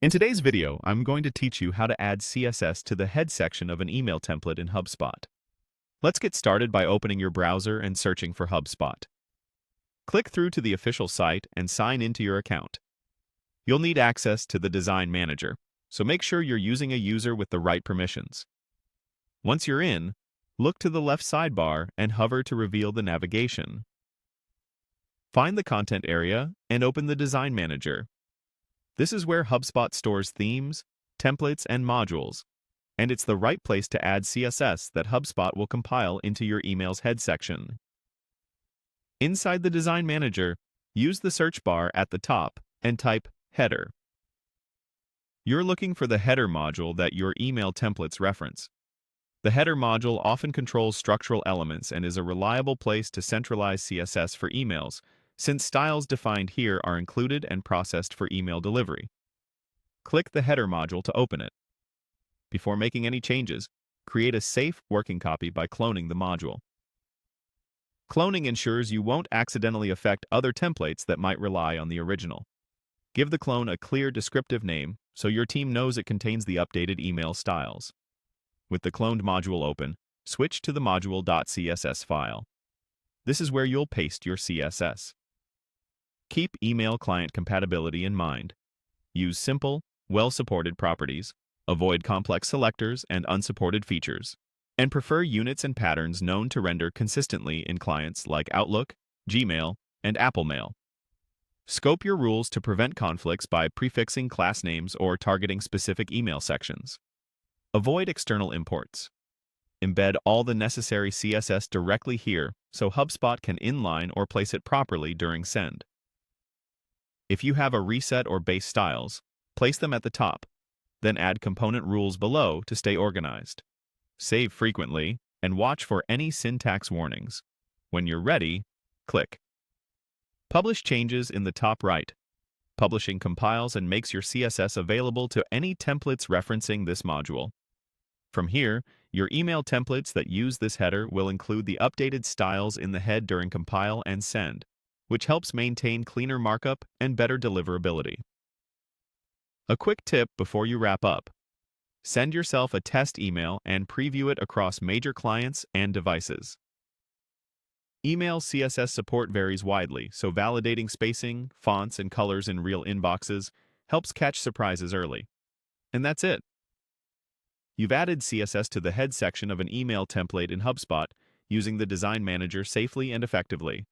In today's video, I'm going to teach you how to add CSS to the head section of an email template in HubSpot. Let's get started by opening your browser and searching for HubSpot. Click through to the official site and sign into your account. You'll need access to the Design Manager, so make sure you're using a user with the right permissions. Once you're in, look to the left sidebar and hover to reveal the navigation. Find the Content area and open the Design Manager. This is where HubSpot stores themes, templates, and modules, and it's the right place to add CSS that HubSpot will compile into your email's head section. Inside the Design Manager, use the search bar at the top and type Header. You're looking for the header module that your email templates reference. The header module often controls structural elements and is a reliable place to centralize CSS for emails, since styles defined here are included and processed for email delivery. Click the header module to open it. Before making any changes, create a safe working copy by cloning the module. Cloning ensures you won't accidentally affect other templates that might rely on the original. Give the clone a clear descriptive name so your team knows it contains the updated email styles. With the cloned module open, switch to the module.css file. This is where you'll paste your CSS. Keep email client compatibility in mind. Use simple, well-supported properties, avoid complex selectors and unsupported features, and prefer units and patterns known to render consistently in clients like Outlook, Gmail, and Apple Mail. Scope your rules to prevent conflicts by prefixing class names or targeting specific email sections. Avoid external imports. Embed all the necessary CSS directly here so HubSpot can inline or place it properly during send. If you have a reset or base styles, place them at the top, then add component rules below to stay organized. Save frequently and watch for any syntax warnings. When you're ready, click. Publish changes in the top right. Publishing compiles and makes your CSS available to any templates referencing this module. From here, your email templates that use this header will include the updated styles in the head during compile and send, which helps maintain cleaner markup and better deliverability. A quick tip before you wrap up. Send yourself a test email and preview it across major clients and devices. Email CSS support varies widely, so validating spacing, fonts, and colors in real inboxes helps catch surprises early. And that's it. You've added CSS to the head section of an email template in HubSpot using the Design Manager safely and effectively.